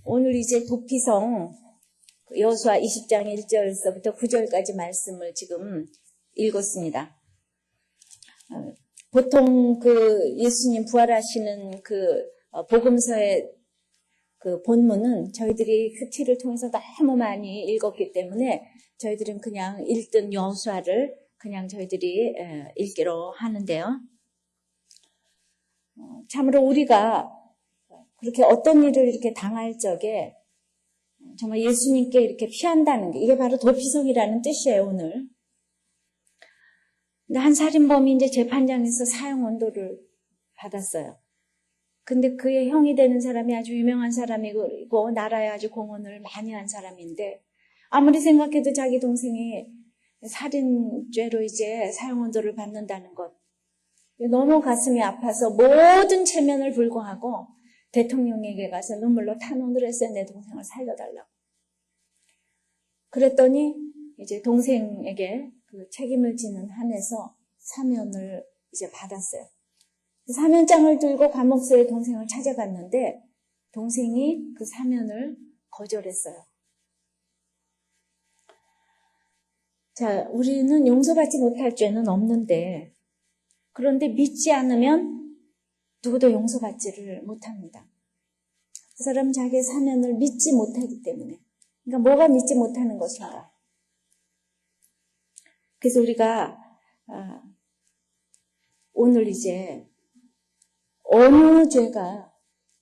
오늘 이제 도피성 여호수아 20장 1절서부터 9절까지 말씀을 지금 읽었습니다. 보통 그 예수님 부활하시는 그 복음서의 그 본문은 저희들이 큐티를 통해서 너무 많이 읽었기 때문에 저희들은 그냥 읽던 여호수아를 그냥 저희들이 읽기로 하는데요. 참으로 우리가 그렇게 어떤 일을 이렇게 당할 적에 정말 예수님께 이렇게 피한다는 게 이게 바로 도피성이라는 뜻이에요, 오늘. 근데 한 살인범이 이제 재판장에서 사형 언도를 받았어요. 근데 그의 형이 되는 사람이 아주 유명한 사람이고 나라에 아주 공헌을 많이 한 사람인데 아무리 생각해도 자기 동생이 살인죄로 이제 사형 언도를 받는다는 것 너무 가슴이 아파서 모든 체면을 불구하고 대통령에게 가서 눈물로 탄원을 했어요. 내 동생을 살려달라고. 그랬더니 이제 동생에게 그 책임을 지는 한에서 사면을 이제 받았어요. 사면장을 들고 감옥소에 동생을 찾아갔는데 동생이 그 사면을 거절했어요. 자, 우리는 용서받지 못할 죄는 없는데 그런데 믿지 않으면 누구도 용서받지를 못합니다. 그 사람은 자기의 사면을 믿지 못하기 때문에. 그러니까 뭐가 믿지 못하는 것인가? 그래서 우리가 오늘 이제 어느 죄가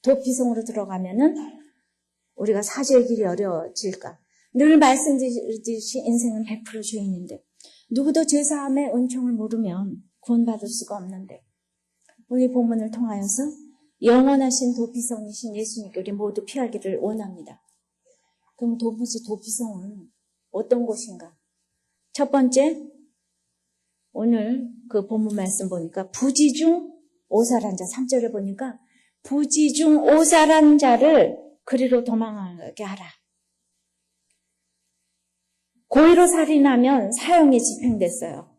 도피성으로 들어가면은 우리가 사죄의 길이 어려워질까? 늘 말씀드리듯이 인생은 100% 죄인인데 누구도 죄사함의 은총을 모르면 구원받을 수가 없는데 우리 본문을 통하여서 영원하신 도피성이신 예수님께 우리 모두 피하기를 원합니다. 그럼 도피성은 어떤 곳인가? 첫 번째, 오늘 그 본문 말씀 보니까 부지중 오살한 자, 3절에 보니까 부지중 오살한 자를 그리로 도망하게 하라. 고의로 살인하면 사형이 집행됐어요.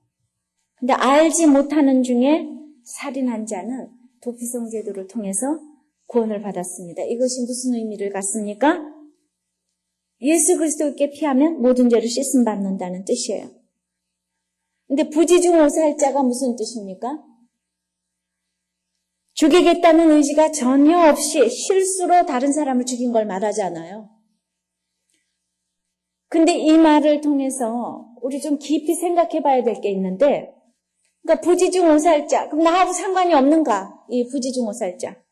근데 알지 못하는 중에 살인한 자는 도피성 제도를 통해서 구원을 받았습니다. 이것이 무슨 의미를 갖습니까? 예수 그리스도께 피하면 모든 죄를 씻음 받는다는 뜻이에요. 근데 부지중 오살자가 무슨 뜻입니까? 죽이겠다는 의지가 전혀 없이 실수로 다른 사람을 죽인 걸 말하지 않아요. 근데 이 말을 통해서 우리 좀 깊이 생각해 봐야 될 게 있는데 그러니까 부지중 오살자, 그럼 나하고 상관이 없는가? 이 부지중 오살자.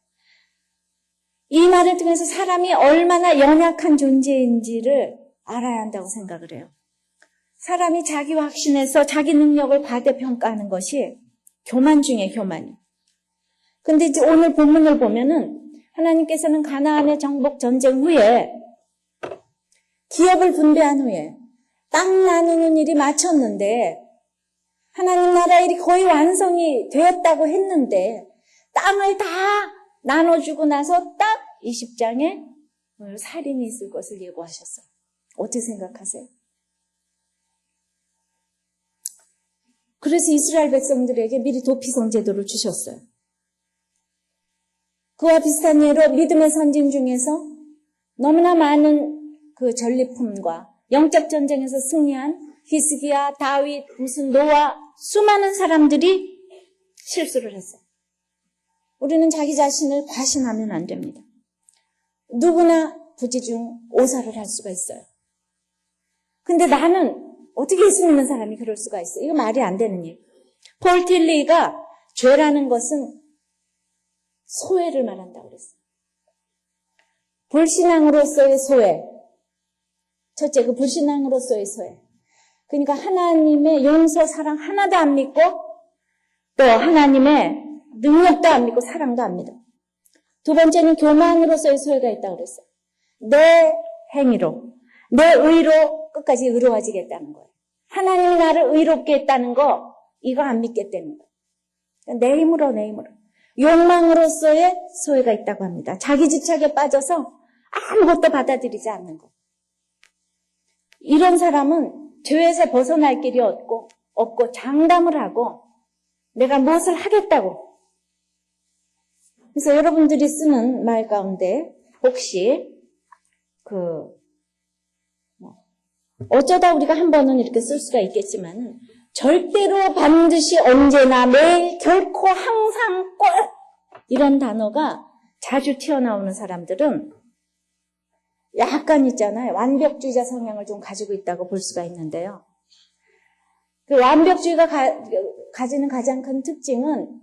이 말을 통해서 사람이 얼마나 연약한 존재인지를 알아야 한다고 생각을 해요. 사람이 자기 확신에서 자기 능력을 과대평가하는 것이 교만 중에 교만이에요. 근데 이제 오늘 본문을 보면은 하나님께서는 가나안의 정복 전쟁 후에 기업을 분배한 후에 땅 나누는 일이 마쳤는데 하나님 나라 일이 거의 완성이 되었다고 했는데 땅을 다 나눠주고 나서 딱 20장에 살인이 있을 것을 예고하셨어요. 어떻게 생각하세요? 그래서 이스라엘 백성들에게 미리 도피성 제도를 주셨어요. 그와 비슷한 예로 믿음의 선진 중에서 너무나 많은 그 전리품과 영적 전쟁에서 승리한 히스기야, 다윗, 무슨 노아 수많은 사람들이 실수를 했어요. 우리는 자기 자신을 과신하면 안 됩니다. 누구나 부지중 오살을 할 수가 있어요. 근데 나는 어떻게 예수 믿는 사람이 그럴 수가 있어요? 이거 말이 안 되는 일. 폴 틸리가 죄라는 것은 소외를 말한다고 그랬어요. 불신앙으로서의 소외. 첫째, 그 불신앙으로서의 소외. 그러니까 하나님의 용서, 사랑 하나도 안 믿고 또 하나님의 능력도 안 믿고 사랑도 안 믿어. 두 번째는 교만으로서의 소외가 있다고 그랬어요. 내 행위로, 내 의로 끝까지 의로워지겠다는 거예요. 하나님이 나를 의롭게 했다는 거 이거 안 믿겠다는 거예요. 내 힘으로. 욕망으로서의 소외가 있다고 합니다. 자기 집착에 빠져서 아무것도 받아들이지 않는 거. 이런 사람은 죄에서 벗어날 길이 없고 장담을 하고 내가 무엇을 하겠다고. 그래서 여러분들이 쓰는 말 가운데 혹시 어쩌다 우리가 한 번은 이렇게 쓸 수가 있겠지만은, 절대로 반드시 언제나 매일 결코 항상 꼭 이런 단어가 자주 튀어나오는 사람들은 약간 있잖아요. 완벽주의자 성향을 좀 가지고 있다고 볼 수가 있는데요. 그 완벽주의가 가지는 가장 큰 특징은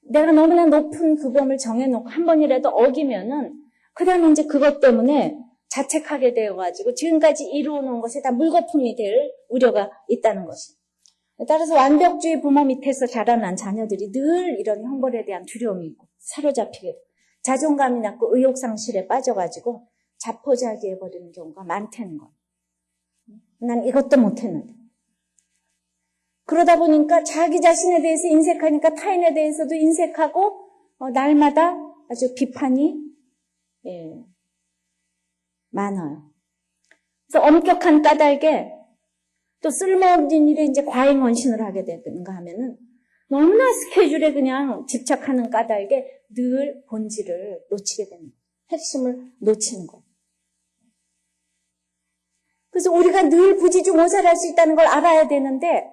내가 너무나 높은 규범을 정해놓고 한 번이라도 어기면은 그 다음에 이제 그것 때문에 자책하게 되어가지고 지금까지 이루어놓은 것이 다 물거품이 될 우려가 있다는 것이. 따라서 완벽주의 부모 밑에서 자라난 자녀들이 늘 이런 형벌에 대한 두려움이 있고 사로잡히게 되고 자존감이 낮고 의욕상실에 빠져가지고 자포자기해버리는 경우가 많다는 거예요. 난 이것도 못했는데. 그러다 보니까 자기 자신에 대해서 인색하니까 타인에 대해서도 인색하고 날마다 아주 비판이 많아요. 그래서 엄격한 까닭에 또 쓸모없는 일에 이제 과잉 헌신을 하게 되는가 하면은 너무나 스케줄에 그냥 집착하는 까닭에 늘 본질을 놓치게 됩니다. 핵심을 놓치는 거예요. 그래서 우리가 늘 부지중오살할 수 있다는 걸 알아야 되는데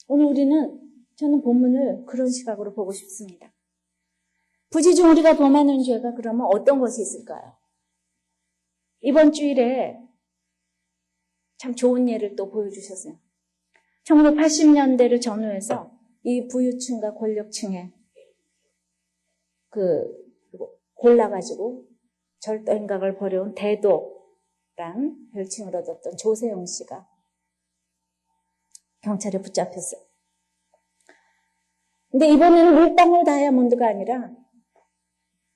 오늘 저는 본문을 그런 시각으로 보고 싶습니다. 부지중 우리가 범하는 죄가 그러면 어떤 것이 있을까요? 이번 주일에 참 좋은 예를 또 보여주셨어요. 1980년대를 전후해서 이 부유층과 권력층에 골라가지고 절도행각을 벌여온 대도란 별칭을 얻었던 조세영 씨가 경찰에 붙잡혔어요. 근데 이번에는 물방울 다이아몬드가 아니라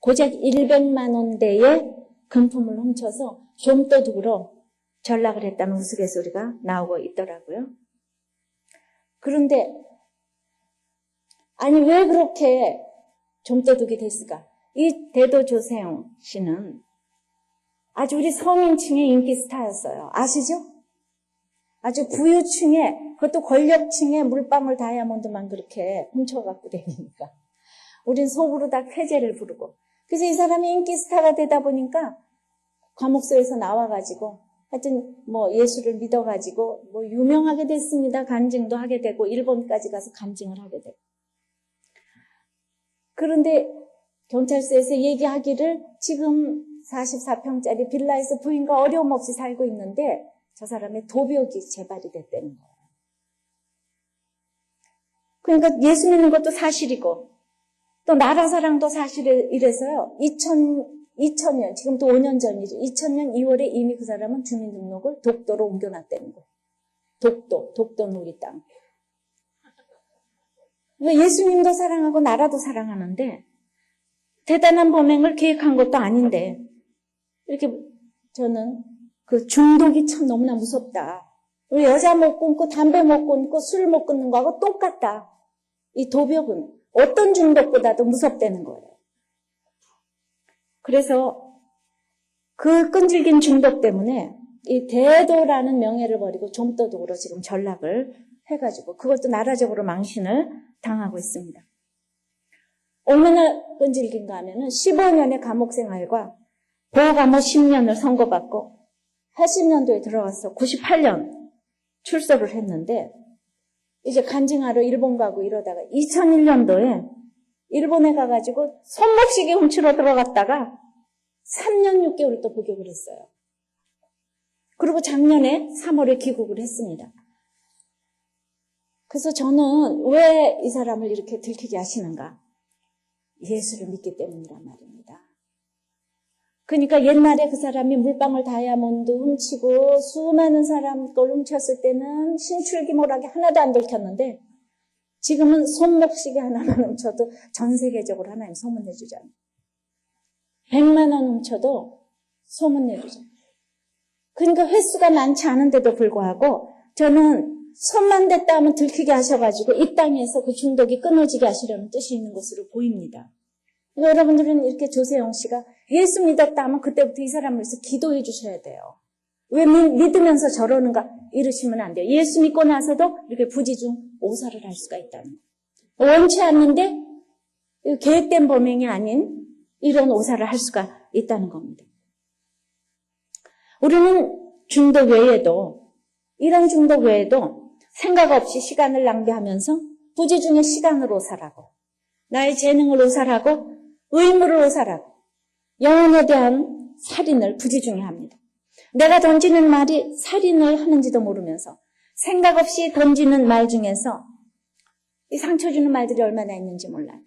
고작 100만 원대의 금품을 훔쳐서 좀도둑으로 전락을 했다는 우스갯소리가 나오고 있더라고요. 그런데 아니 왜 그렇게 좀도둑이 됐을까? 이 대도 조세영 씨는 아주 우리 서민층의 인기 스타였어요. 아시죠? 아주 부유층의, 그것도 권력층의 물방울 다이아몬드만 그렇게 훔쳐갖고 다니니까 우린 속으로 다 쾌재를 부르고. 그래서 이 사람이 인기 스타가 되다 보니까 감옥소에서 나와가지고 하여튼 예수를 믿어가지고 유명하게 됐습니다. 간증도 하게 되고 일본까지 가서 간증을 하게 되고. 그런데 경찰서에서 얘기하기를 지금 44평짜리 빌라에서 부인과 어려움 없이 살고 있는데 저 사람의 도벽이 재발이 됐다는 거예요. 그러니까 예수 믿는 것도 사실이고 또 나라 사랑도 사실이래서요. 2000년, 지금 또 5년 전이죠. 2000년 2월에 이미 그 사람은 주민등록을 독도로 옮겨놨다는 거예요. 독도는 우리 땅. 예수님도 사랑하고 나라도 사랑하는데 대단한 범행을 계획한 것도 아닌데 이렇게 저는 그 중독이 참 너무나 무섭다. 우리 여자 못 끊고 담배 못 끊고 술 못 끊는 거하고 똑같다. 이 도벽은 어떤 중독보다도 무섭다는 거예요. 그래서 그 끈질긴 중독 때문에 이 대도라는 명예를 버리고 좀도둑으로 지금 전락을 해가지고 그것도 나라적으로 망신을 당하고 있습니다. 얼마나 끈질긴가 하면은 15년의 감옥 생활과 보호감호 10년을 선고받고 80년도에 들어와서 98년 출소를 했는데 이제 간증하러 일본 가고 이러다가 2001년도에 일본에 가가지고 손목시계 훔치러 들어갔다가 3년 6개월 또 복역을 했어요. 그리고 작년에 3월에 귀국을 했습니다. 그래서 저는 왜 이 사람을 이렇게 들키게 하시는가? 예수를 믿기 때문이란 말입니다. 그러니까 옛날에 그 사람이 물방울 다이아몬드 훔치고 수많은 사람 걸 훔쳤을 때는 신출귀몰하게 하나도 안 들켰는데 지금은 손목시계 하나만 훔쳐도 전 세계적으로 하나님 소문내주잖아요. 100만 원 훔쳐도 소문내주잖아요. 그러니까 횟수가 많지 않은데도 불구하고 저는 손만 댔다 하면 들키게 하셔가지고 이 땅에서 그 중독이 끊어지게 하시려는 뜻이 있는 것으로 보입니다. 여러분들은 이렇게 조세영 씨가 예수 믿었다 하면 그때부터 이 사람을 위해서 기도해 주셔야 돼요. 왜 믿으면서 저러는가 이러시면 안 돼요. 예수 믿고 나서도 이렇게 부지중 오살을 할 수가 있다는 거예요. 원치 않는데 계획된 범행이 아닌 이런 오살을 할 수가 있다는 겁니다. 우리는 중독 외에도, 이런 중독 외에도 생각 없이 시간을 낭비하면서 부지중에 시간을 오살하고, 나의 재능을 오살하고, 의무를 오살하고, 영혼에 대한 살인을 부지중에 합니다. 내가 던지는 말이 살인을 하는지도 모르면서 생각 없이 던지는 말 중에서 이 상처 주는 말들이 얼마나 있는지 몰라요.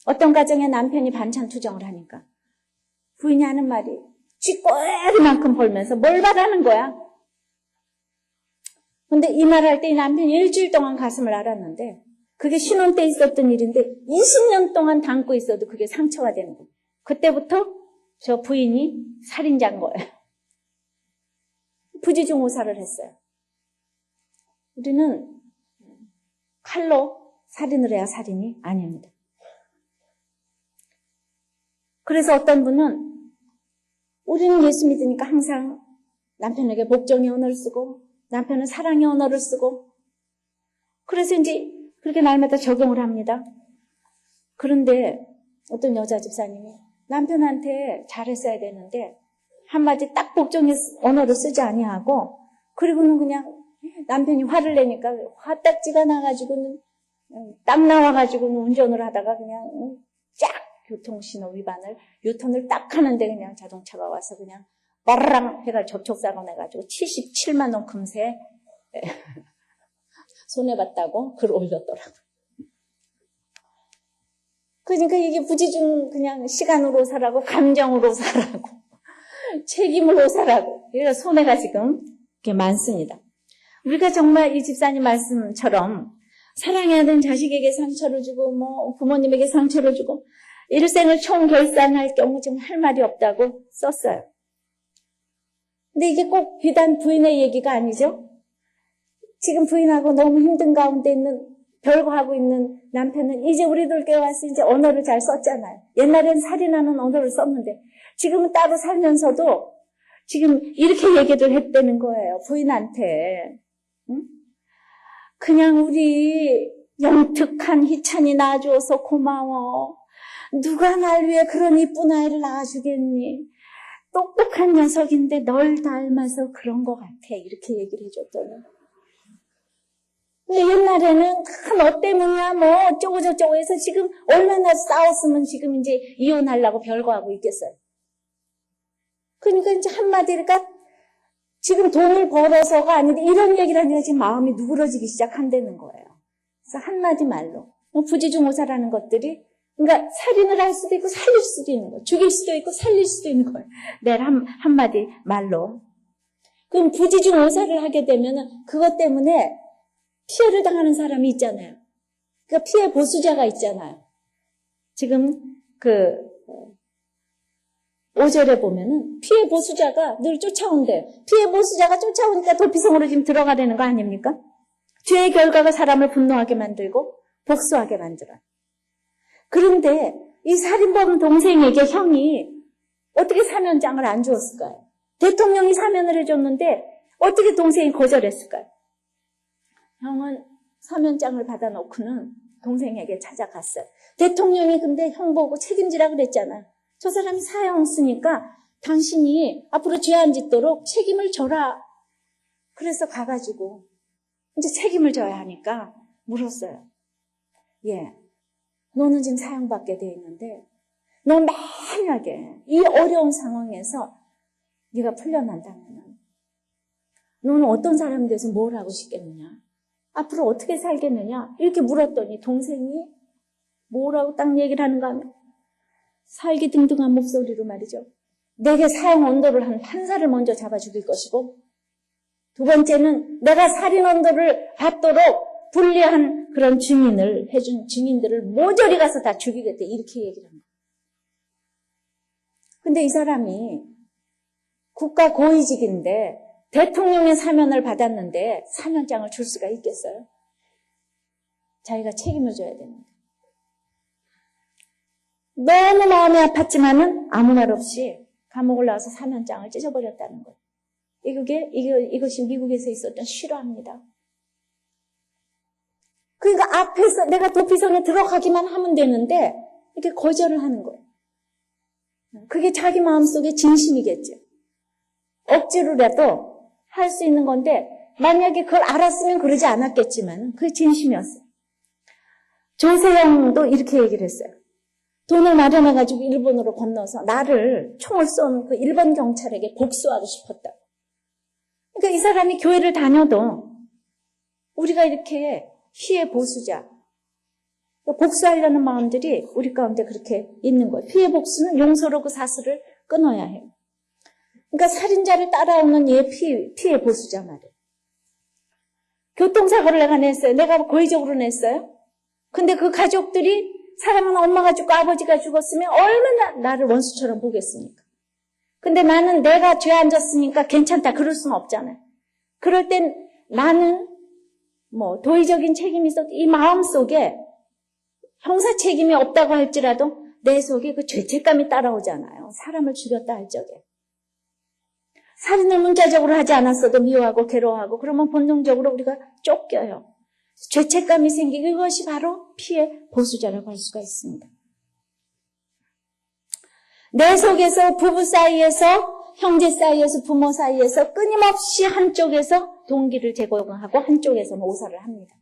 어떤 가정에 남편이 반찬 투정을 하니까 부인이 하는 말이 쥐꼬리만큼 벌면서 뭘 바라는 거야? 근데 이 말 할 때 이 남편이 일주일 동안 가슴을 앓았는데 그게 신혼 때 있었던 일인데 20년 동안 담고 있어도 그게 상처가 되는 거예요. 그때부터 저 부인이 살인자인 거예요. 부지중오살을 했어요. 우리는 칼로 살인을 해야 살인이 아닙니다. 그래서 어떤 분은 우리는 예수 믿으니까 항상 남편에게 복종의 언어를 쓰고 남편은 사랑의 언어를 쓰고 그래서 이제 그렇게 날마다 적용을 합니다. 그런데 어떤 여자 집사님이 남편한테 잘했어야 되는데 한마디 딱 복종의 언어를 쓰지 아니하고 그리고는 그냥 남편이 화를 내니까 화딱지가 나가지고는 딱 나와가지고는 운전을 하다가 그냥 쫙 교통신호 위반을 유턴을 딱 하는데 그냥 자동차가 와서 그냥 빠르랑 해가 접촉사고 내가지고 77만 원 금세 손해봤다고 글 올렸더라고요. 그러니까 이게 부지중 그냥 시간으로 살라고 감정으로 살라고 책임으로 살라고 그래서 손해가 지금 이렇게 많습니다. 우리가 정말 이 집사님 말씀처럼 사랑해야 되는 자식에게 상처를 주고 뭐 부모님에게 상처를 주고 일생을 총결산할 경우 지금 할 말이 없다고 썼어요. 근데 이게 꼭 비단 부인의 얘기가 아니죠. 지금 부인하고 너무 힘든 가운데 있는 별거하고 있는 남편은 이제 우리들께 와서 이제 언어를 잘 썼잖아요. 옛날엔 살인하는 언어를 썼는데 지금은 따로 살면서도 지금 이렇게 얘기를 했다는 거예요. 부인한테. 응? 그냥 우리 영특한 희찬이 낳아줘서 고마워. 누가 날 위해 그런 이쁜 아이를 낳아주겠니? 똑똑한 녀석인데 널 닮아서 그런 것 같아. 이렇게 얘기를 해줬더니. 근데 옛날에는 너 때문이야 뭐 어쩌고저쩌고 해서 지금 얼마나 싸웠으면 지금 이제 이혼하려고 별거하고 있겠어요. 그러니까 이제 한마디니까 지금 돈을 벌어서가 아닌데 이런 얘기를 하니까 지금 마음이 누그러지기 시작한다는 거예요. 그래서 한마디 말로 부지중오사라는 것들이 그러니까 살인을 할 수도 있고 살릴 수도 있는 거예요. 죽일 수도 있고 살릴 수도 있는 거예요. 내일 한마디 말로. 그럼 부지중오사를 하게 되면은 그것 때문에 피해를 당하는 사람이 있잖아요. 그러니까 피해 보수자가 있잖아요. 지금 5절에 보면은 피해 보수자가 늘 쫓아온대요. 피해 보수자가 쫓아오니까 도피성으로 지금 들어가려는 거 아닙니까? 죄의 결과가 사람을 분노하게 만들고 복수하게 만들어요. 그런데 이 살인범 동생에게 형이 어떻게 사면장을 안 주었을까요? 대통령이 사면을 해줬는데 어떻게 동생이 거절했을까요? 형은 사면장을 받아놓고는 동생에게 찾아갔어요. 대통령이 근데 형 보고 책임지라 그랬잖아요. 저 사람이 사형 쓰니까 당신이 앞으로 죄 안 짓도록 책임을 져라. 그래서 가가지고 이제 책임을 져야 하니까 물었어요. 예, 너는 지금 사형받게 돼 있는데 너 만약에 이 어려운 상황에서 네가 풀려난다면 너는 어떤 사람이 돼서 뭘 하고 싶겠느냐? 앞으로 어떻게 살겠느냐? 이렇게 물었더니 동생이 뭐라고 딱 얘기를 하는가 하면 살기 등등한 목소리로 말이죠. 내게 사형 언도를 한 판사를 먼저 잡아 죽일 것이고 두 번째는 내가 살인 언도를 받도록 불리한 그런 증인을 해준 증인들을 모조리 가서 다 죽이겠대. 이렇게 얘기를 합니다. 근데 이 사람이 국가 고위직인데 대통령의 사면을 받았는데 사면장을 줄 수가 있겠어요? 자기가 책임을 져야 되는데. 너무 마음이 아팠지만은 아무 말 없이 감옥을 나와서 사면장을 찢어버렸다는 거예요. 이것이 미국에서 있었던 실화입니다. 그러니까 앞에서 내가 도피성에 들어가기만 하면 되는데 이렇게 거절을 하는 거예요. 그게 자기 마음속의 진심이겠죠. 억지로라도 할 수 있는 건데 만약에 그걸 알았으면 그러지 않았겠지만 그게 진심이었어요. 조세영도 이렇게 얘기를 했어요. 돈을 마련해가지고 일본으로 건너서 나를 총을 쏜 그 일본 경찰에게 복수하고 싶었다. 그러니까 이 사람이 교회를 다녀도 우리가 이렇게 피해 보수자, 복수하려는 마음들이 우리 가운데 그렇게 있는 거예요. 피해 복수는 용서로 그 사슬을 끊어야 해요. 그러니까 살인자를 따라오는 얘 피해 보수자 말이에요. 교통사고를 내가 냈어요. 내가 고의적으로 냈어요. 근데 그 가족들이 사랑하는 엄마가 죽고 아버지가 죽었으면 얼마나 나를 원수처럼 보겠습니까? 근데 나는 내가 죄 안 졌으니까 괜찮다. 그럴 수는 없잖아요. 그럴 땐 나는 도의적인 책임이 있어도 이 마음 속에 형사 책임이 없다고 할지라도 내 속에 그 죄책감이 따라오잖아요. 사람을 죽였다 할 적에. 살인을 문자적으로 하지 않았어도 미워하고 괴로워하고 그러면 본능적으로 우리가 쫓겨요. 죄책감이 생기고 이것이 바로 피해 보수자라고 할 수가 있습니다. 내 속에서 부부 사이에서 형제 사이에서 부모 사이에서 끊임없이 한쪽에서 동기를 제공하고 한쪽에서는 오사를 합니다.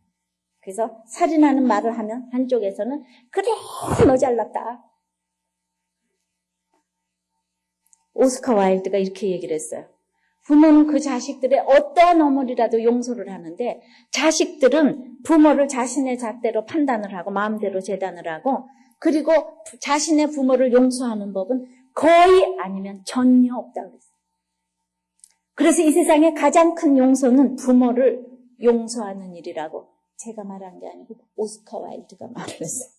그래서 살인하는 말을 하면 한쪽에서는 그래 너 잘났다. 오스카 와일드가 이렇게 얘기를 했어요. 부모는 그 자식들의 어떠한 어머니라도 용서를 하는데 자식들은 부모를 자신의 잣대로 판단을 하고 마음대로 재단을 하고 그리고 자신의 부모를 용서하는 법은 거의 아니면 전혀 없다고 그랬어요. 그래서 이 세상에 가장 큰 용서는 부모를 용서하는 일이라고 제가 말한 게 아니고 오스카 와일드가 말을 했어요.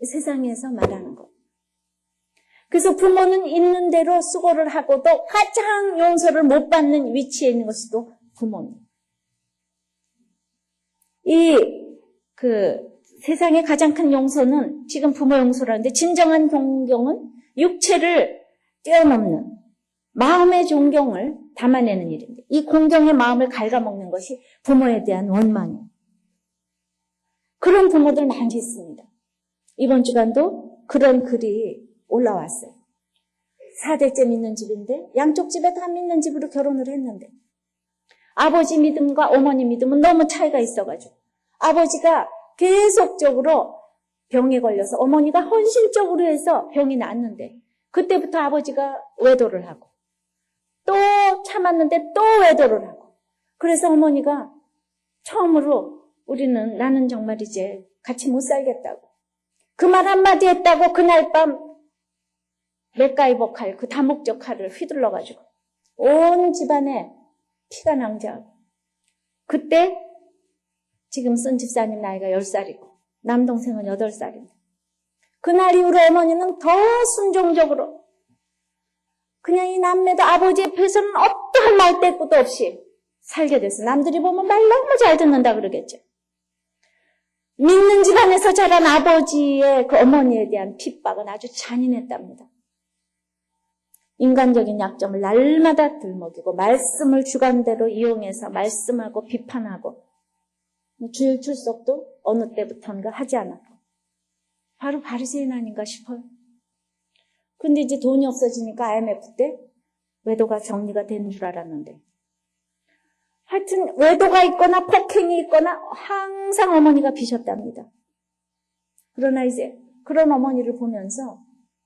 이 세상에서 말하는 거. 그래서 부모는 있는 대로 수고를 하고도 가장 용서를 못 받는 위치에 있는 것이 또 부모입니다. 세상의 가장 큰 용서는 지금 부모 용서라는데 진정한 존경은 육체를 뛰어넘는 마음의 존경을 담아내는 일인데 이 공경의 마음을 갉아먹는 것이 부모에 대한 원망이에요. 그런 부모들 많이 있습니다. 이번 주간도 그런 글이 올라왔어요. 4대째 믿는 집인데 양쪽 집에 다 믿는 집으로 결혼을 했는데 아버지 믿음과 어머니 믿음은 너무 차이가 있어가지고 아버지가 계속적으로 병에 걸려서 어머니가 헌신적으로 해서 병이 낫는데 그때부터 아버지가 외도를 하고 또 참았는데 또 외도를 하고 그래서 어머니가 처음으로 나는 정말 이제 같이 못 살겠다고 그 말 한마디 했다고 그날 밤 맥가이버 칼, 그 다목적 칼을 휘둘러가지고 온 집안에 피가 낭자하고 그때 지금 쓴 집사님 나이가 10살이고 남동생은 8살입니다. 그날 이후로 어머니는 더 순종적으로 그냥 이 남매도 아버지 옆에서는 어떠한 말대꾸도 없이 살게 됐어요. 남들이 보면 말 너무 잘 듣는다 그러겠죠. 믿는 집안에서 자란 아버지의 그 어머니에 대한 핍박은 아주 잔인했답니다. 인간적인 약점을 날마다 들먹이고 말씀을 주관대로 이용해서 말씀하고 비판하고 주일 출석도 어느 때부터인가 하지 않았고 바로 바리새인 아닌가 싶어요. 근데 이제 돈이 없어지니까 IMF 때 외도가 정리가 되는 줄 알았는데 하여튼 외도가 있거나 폭행이 있거나 항상 어머니가 비셨답니다. 그러나 이제 그런 어머니를 보면서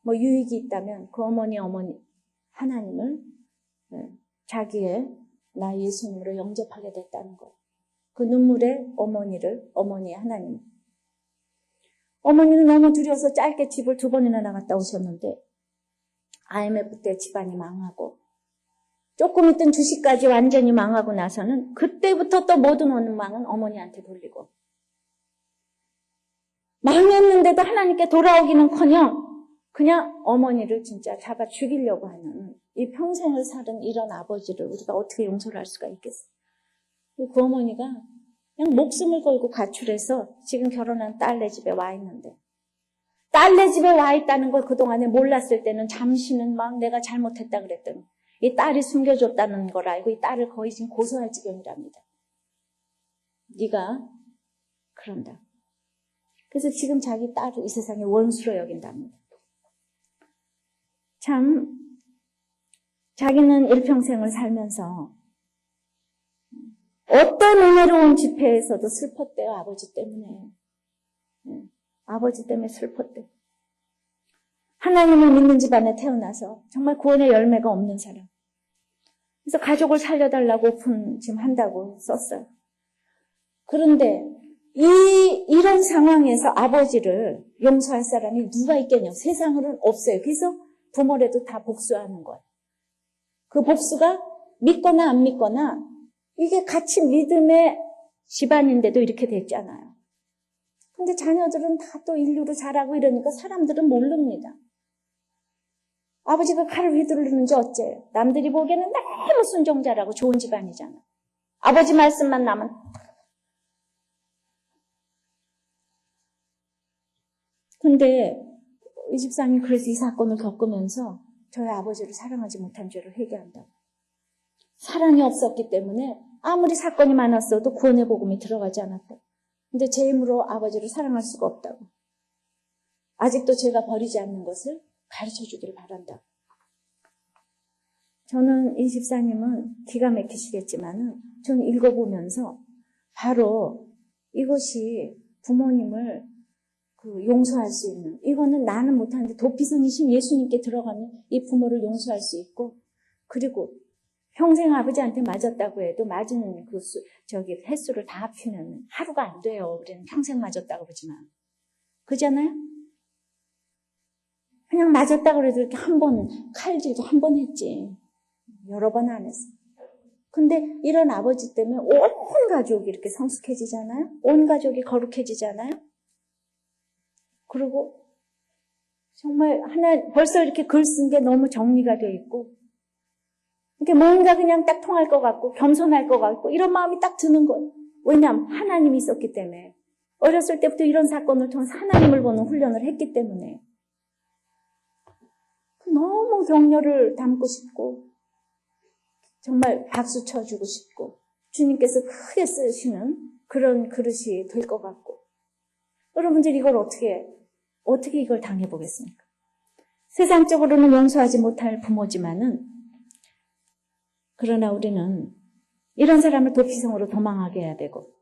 유익이 있다면 그 어머니 하나님을 자기의 나 예수님으로 영접하게 됐다는 것. 그 눈물의 어머니의 하나님. 어머니는 너무 두려워서 짧게 집을 2번이나 나갔다 오셨는데 IMF 때 집안이 망하고 조금 있던 주식까지 완전히 망하고 나서는 그때부터 또 모든 원망은 어머니한테 돌리고 망했는데도 하나님께 돌아오기는커녕 그냥 어머니를 진짜 잡아 죽이려고 하는 이 평생을 살은 이런 아버지를 우리가 어떻게 용서를 할 수가 있겠어요? 그 어머니가 그냥 목숨을 걸고 가출해서 지금 결혼한 딸네 집에 와 있는데 딸네 집에 와 있다는 걸 그동안에 몰랐을 때는 잠시는 막 내가 잘못했다 그랬더니 이 딸이 숨겨줬다는 걸 알고 이 딸을 거의 지금 고소할 지경이랍니다. 네가 그런다. 그래서 지금 자기 딸을 이 세상의 원수로 여긴답니다. 참 자기는 일평생을 살면서 어떤 은혜로운 집회에서도 슬펐대요. 아버지 때문에. 아버지 때문에 슬펐대. 하나님을 믿는 집안에 태어나서 정말 구원의 열매가 없는 사람. 그래서 가족을 살려달라고 오픈 지금 한다고 썼어요. 그런데 이런 상황에서 아버지를 용서할 사람이 누가 있겠냐? 세상으로는 없어요. 그래서 부모라도 다 복수하는 거예요. 그 복수가 믿거나 안 믿거나 이게 같이 믿음의 집안인데도 이렇게 됐잖아요. 근데 자녀들은 다 또 인류로 자라고 이러니까 사람들은 모릅니다. 아버지가 칼을 휘두르는지 어째요? 남들이 보기에는 너무 순종자라고 좋은 집안이잖아. 아버지 말씀만 나면. 근데 이 집사님이 그래서 이 사건을 겪으면서 저희 아버지를 사랑하지 못한 죄를 회개한다고. 사랑이 없었기 때문에 아무리 사건이 많았어도 구원의 복음이 들어가지 않았다. 근데 제 힘으로 아버지를 사랑할 수가 없다고. 아직도 제가 버리지 않는 것을 가르쳐 주기를 바란다. 저는 이 집사님은 기가 막히시겠지만은 저는 읽어보면서 바로 이것이 부모님을 용서할 수 있는, 이거는 나는 못하는데 도피성이신 예수님께 들어가면 이 부모를 용서할 수 있고, 그리고 평생 아버지한테 맞았다고 해도 맞은 횟수를 다 합치면 하루가 안 돼요. 우리는 평생 맞았다고 그러지만. 그잖아요? 그냥 맞았다고 그래도 이렇게 칼질도 한 번 했지. 여러 번 안 했어. 근데 이런 아버지 때문에 온 가족이 이렇게 성숙해지잖아요? 온 가족이 거룩해지잖아요? 그리고 정말 벌써 이렇게 글 쓴 게 너무 정리가 돼 있고, 이렇게 뭔가 그냥 딱 통할 것 같고, 겸손할 것 같고, 이런 마음이 딱 드는 거예요. 왜냐하면 하나님이 있었기 때문에. 어렸을 때부터 이런 사건을 통해서 하나님을 보는 훈련을 했기 때문에. 너무 격려를 담고 싶고, 정말 박수 쳐주고 싶고, 주님께서 크게 쓰시는 그런 그릇이 될 것 같고. 여러분들 이걸 어떻게 이걸 당해보겠습니까? 세상적으로는 용서하지 못할 부모지만은, 그러나 우리는 이런 사람을 도피성으로 도망하게 해야 되고,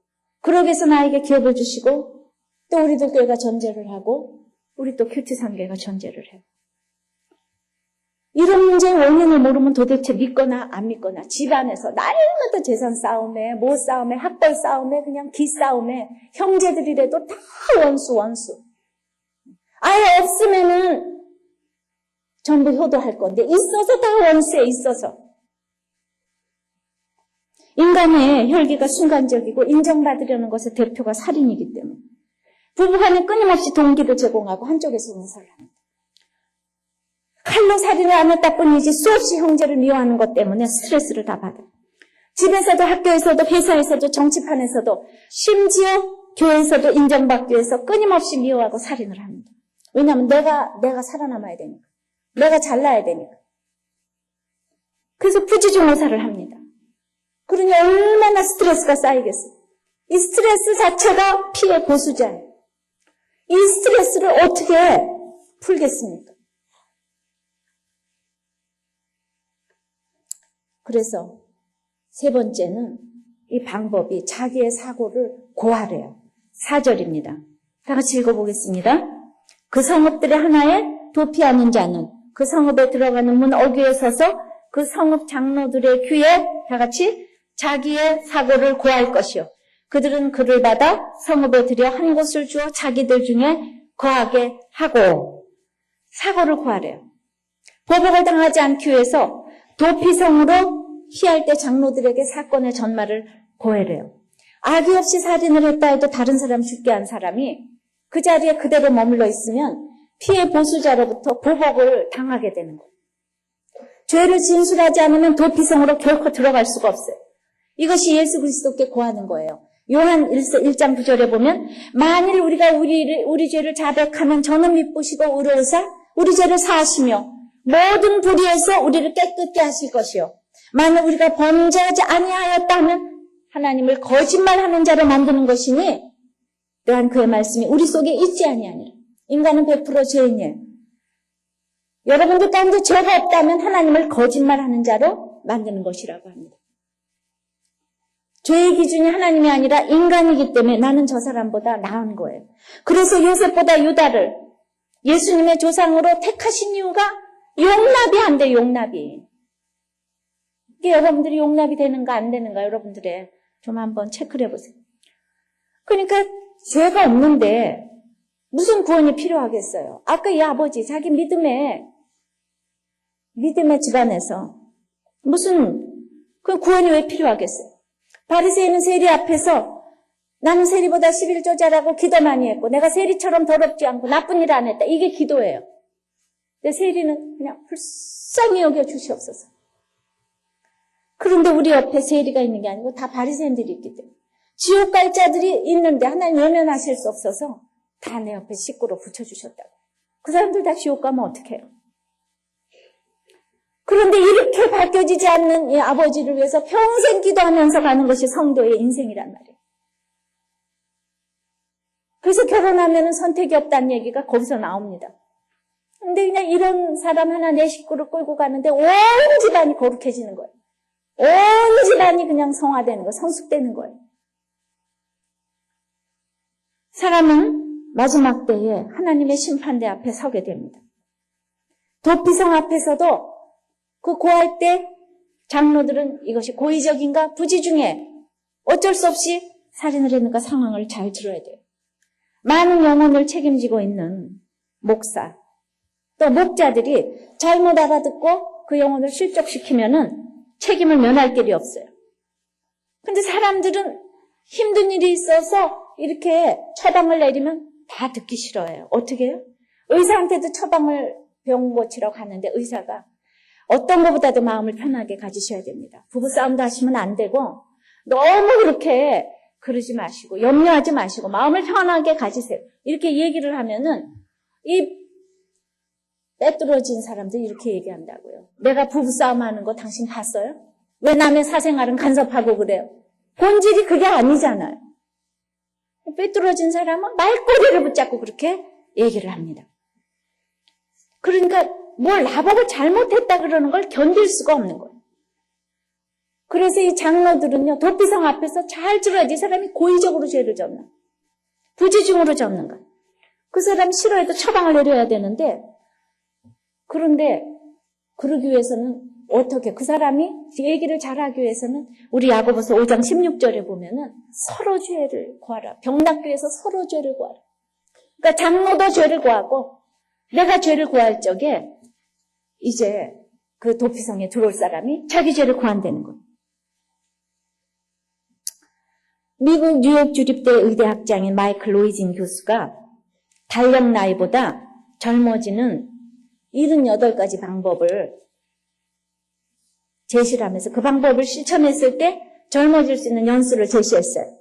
그러기 위해서 나에게 기업을 주시고, 또 우리들 교회가 전제를 하고, 우리 또 큐티 상계가 전제를 해요. 이런 문제의 원인을 모르면 도대체 믿거나 안 믿거나, 집안에서 날마다 재산 싸움에, 뭐 싸움에, 학벌 싸움에, 그냥 기싸움에, 형제들이라도 다 원수. 아예 없으면은 전부 효도할 건데, 있어서 다 원수에 있어서. 인간의 혈기가 순간적이고 인정받으려는 것의 대표가 살인이기 때문에 부부간에 끊임없이 동기를 제공하고 한쪽에서 용서를 합니다. 칼로 살인을 안 했다 뿐이지 수없이 형제를 미워하는 것 때문에 스트레스를 다 받아요. 집에서도 학교에서도 회사에서도 정치판에서도 심지어 교회에서도 인정받기 위해서 끊임없이 미워하고 살인을 합니다. 왜냐하면 내가 살아남아야 되니까. 내가 잘나야 되니까. 그래서 부지중호사를 합니다. 그러니 얼마나 스트레스가 쌓이겠어요. 이 스트레스 자체가 피해 보수자예요. 이 스트레스를 어떻게 풀겠습니까? 그래서 세 번째는 이 방법이 자기의 사고를 고하래요. 4절입니다. 다 같이 읽어보겠습니다. 그 성읍들의 하나에 도피하는 자는 그 성읍에 들어가는 문 어귀에 서서 그 성읍 장로들의 귀에 다 같이 자기의 사고를 고할 것이요. 그들은 그를 받아 성읍에 들여 한 곳을 주어 자기들 중에 거하게 하고 사고를 고하래요. 보복을 당하지 않기 위해서 도피성으로 피할 때 장로들에게 사건의 전말을 고해래요. 악의 없이 살인을 했다 해도 다른 사람 죽게 한 사람이 그 자리에 그대로 머물러 있으면 피해 보수자로부터 보복을 당하게 되는 거예요. 죄를 진술하지 않으면 도피성으로 결코 들어갈 수가 없어요. 이것이 예수 그리스도께 고하는 거예요. 요한 1장 9절에 보면 만일 우리가 우리 죄를 자백하면 저는 미쁘시고 의로우사 우리 죄를 사하시며 모든 불의에서 우리를 깨끗게 하실 것이요. 만일 우리가 범죄하지 아니하였다 하면 하나님을 거짓말하는 자로 만드는 것이니 또한 그의 말씀이 우리 속에 있지 아니하니라. 인간은 100% 죄인이에요. 여러분들 가운데 죄가 없다면 하나님을 거짓말하는 자로 만드는 것이라고 합니다. 죄의 기준이 하나님이 아니라 인간이기 때문에 나는 저 사람보다 나은 거예요. 그래서 요셉보다 유다를 예수님의 조상으로 택하신 이유가 용납이 안 돼, 용납이. 이게 여러분들이 용납이 되는가 안 되는가 여러분들의 좀 한번 체크를 해보세요. 그러니까 죄가 없는데 무슨 구원이 필요하겠어요? 아까 이 아버지 자기 믿음의 집안에서 무슨 그 구원이 왜 필요하겠어요? 바리새인은 세리 앞에서 나는 세리보다 11조 잘하고 기도 많이 했고 내가 세리처럼 더럽지 않고 나쁜 일 안 했다. 이게 기도예요. 근데 세리는 그냥 불쌍히 여겨 주시옵소서. 그런데 우리 옆에 세리가 있는 게 아니고 다 바리새인들이 있기 때문에 지옥 갈 자들이 있는데 하나님 외면하실 수 없어서 다 내 옆에 식구로 붙여주셨다고. 그 사람들 다 지옥 가면 어떡해요? 그런데 이렇게 바뀌어지지 않는 이 아버지를 위해서 평생 기도하면서 가는 것이 성도의 인생이란 말이에요. 그래서 결혼하면 선택이 없다는 얘기가 거기서 나옵니다. 근데 그냥 이런 사람 하나 내 식구를 끌고 가는데 온 집안이 거룩해지는 거예요. 온 집안이 그냥 성화되는 거예요. 성숙되는 거예요. 사람은 마지막 때에 하나님의 심판대 앞에 서게 됩니다. 도피성 앞에서도 그 고할 때 장로들은 이것이 고의적인가 부지 중에 어쩔 수 없이 살인을 했는가 상황을 잘 들어야 돼요. 많은 영혼을 책임지고 있는 목사 또 목자들이 잘못 알아듣고 그 영혼을 실족시키면은 책임을 면할 길이 없어요. 근데 사람들은 힘든 일이 있어서 이렇게 처방을 내리면 다 듣기 싫어해요. 어떻게 해요? 의사한테도 처방을 병 고치러 가는데 의사가 어떤 것보다도 마음을 편하게 가지셔야 됩니다. 부부싸움도 하시면 안 되고 너무 그렇게 그러지 마시고 염려하지 마시고 마음을 편하게 가지세요. 이렇게 얘기를 하면은 이 빼뚤어진 사람들이 이렇게 얘기한다고요. 내가 부부싸움 하는 거 당신 봤어요? 왜 남의 사생활은 간섭하고 그래요? 본질이 그게 아니잖아요. 빼뚤어진 사람은 말꼬리를 붙잡고 그렇게 얘기를 합니다. 그러니까 뭘 나보고 잘못했다 그러는 걸 견딜 수가 없는 거예요. 그래서 이 장로들은요, 도피성 앞에서 잘 들어야지 이 사람이 고의적으로 죄를 졌나, 부지중으로 졌는가. 그 사람 싫어해도 처방을 내려야 되는데, 그런데 그러기 위해서는 어떻게, 그 사람이 얘기를 잘하기 위해서는 우리 야고보서 5장 16절에 보면은 서로 죄를 구하라. 병낫기 위해서 서로 죄를 구하라. 그러니까 장로도 죄를 구하고 내가 죄를 구할 적에 이제 그 도피성에 들어올 사람이 자기 죄를 구한다는 거예요. 미국 뉴욕 주립대 의대학장인 마이클 로이진 교수가 달력 나이보다 젊어지는 78가지 방법을 제시를 하면서 그 방법을 실천했을 때 젊어질 수 있는 연수를 제시했어요.